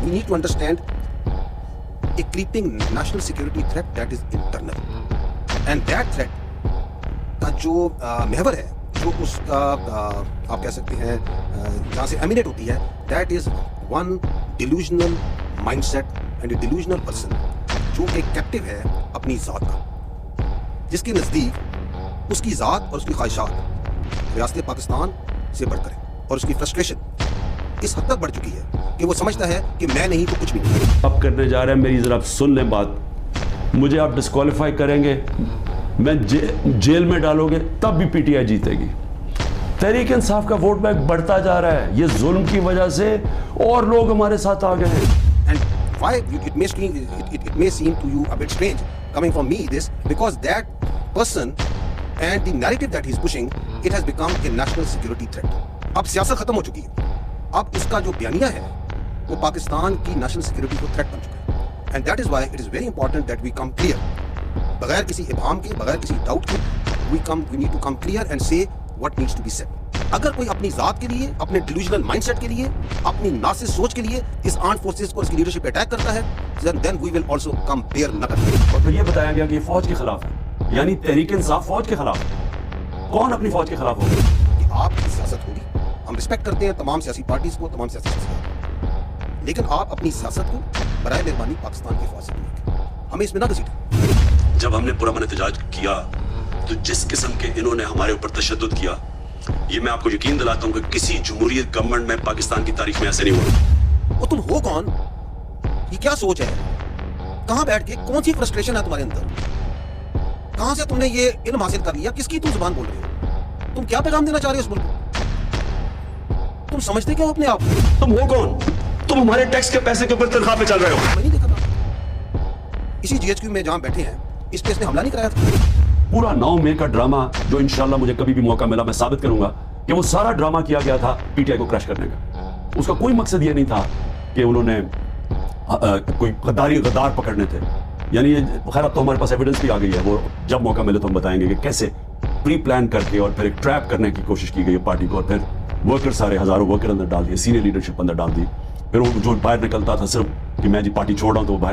we need to understand a creeping national security threat that is internal, and that threat का जो महवर है, जो उसका आप कह सकते हैं जहाँ से एमिनेट होती है, that is one delusional mindset and a delusional person जो एक कैप्टिव है अपनी ज़ात का, जिसके नज़दीक उसकी ज़ात और उसकी ख्वाहिशात रियासत पाकिस्तान से बढ़कर है, और उसकी फ्रस्ट्रेशन इस हद तक बढ़ चुकी है कि वो समझता है कि मैं नहीं तो कुछ भी नहीं। अब करने जा रहे हैं, मेरी जरा सुन लें बात। मुझे आप डिस्क्वालीफाई करेंगे, मैं जेल में डालोगे, तब भी पीटीआई जीतेगी। तहरीक इंसाफ का वोट बैंक बढ़ता जा रहा है, ये जुल्म की वजह से और लोग हमारे साथ आ गए हैं। And why it may seem to you a bit strange coming from me this, because that person and the narrative that he's pushing, it has become a national security threat. अब सियासत खत्म हो चुकी है, अब उसका जो बयानिया है वो पाकिस्तान की नेशनल सिक्योरिटी को थ्रेट बन चुका है। And that is why it is very important that we come clear, बगैर किसी इबाम के, बगैर किसी डाउट के, we need to come clear and say what needs to be said. अगर कोई अपनी जात के लिए, अपने डिल्यूजनल माइंडसेट के लिए, अपनी नासिस सोच के लिए इस आर्म्ड फोर्सेस को, इसकी लीडरशिप अटैक करता है, then we will also come bare knuckle. और फिर ये बताया गया कि फौज के खिलाफ है, यानी तहरीक इंसाफ फौज के खिलाफ है। कौन अपनी फौज के खिलाफ होगा? कि आपकी सियासत होगी, हम रिस्पेक्ट करते हैं तमाम सियासी पार्टीज को, तमाम सियासी शख्सियत, लेकिन आप अपनी सियासत को बराए मेहरबानी पाकिस्तान की फौज से कीजिए, हमें इसमें ना घसीटें। जब हमने पुरअमन एहतजाज किया तो जिस किस्म के इन्होंने हमारे ऊपर तशद्दुद किया, ये मैं आपको यकीन दिलाता हूं कि किसी जमहूरियत गवर्नमेंट में पाकिस्तान की तारीख में ऐसे नहीं हुआ। वो तुम हो कौन? ये क्या सोच है? कहां बैठ के कौन सी फ्रस्ट्रेशन है तुम्हारे अंदर? कहां से तुमने ये इल्म हासिल कर लिया? किसकी तुम जुबान बोल रहे हो? तुम क्या पैगाम देना चाह रहे हो उस मुल्क को? तुम समझते क्यों अपने आप? तुम हो कौन? तुम हमारे टैक्स के पैसे के ऊपर तनख्वाह पे चल रहे हो। मैं नहीं देखा था। इसी जीएचक्यू में जहां बैठे हैं, इस केस ने हमला नहीं कराया था। पूरा 9 मई का ड्रामा, जो इंशाल्लाह मुझे कभी भी मौका मिला मैं साबित करूंगा कि वो सारा ड्रामा किया गया था पीटीआई को क्रैश करने का। उसका कोई मकसद ये नहीं था कि उन्होंने कोई गद्दार पकड़ने थे। यानी खैर अब तो हमारे पास एविडेंस भी आ गई है, वो जब मौका मिले तो हम बताएंगे कि कैसे प्री प्लान करके और फिर एक ट्रैप करने की कोशिश की गई है पार्टी को, और फिर वर्कर सारे हजारों वर्कर अंदर डाल दिए, सीनियर लीडरशिप अंदर डाल दी। फिर वो जो बाहर निकलता था सिर्फ कि मैं जी पार्टी छोड़ रहा हूं, तो वो बाहर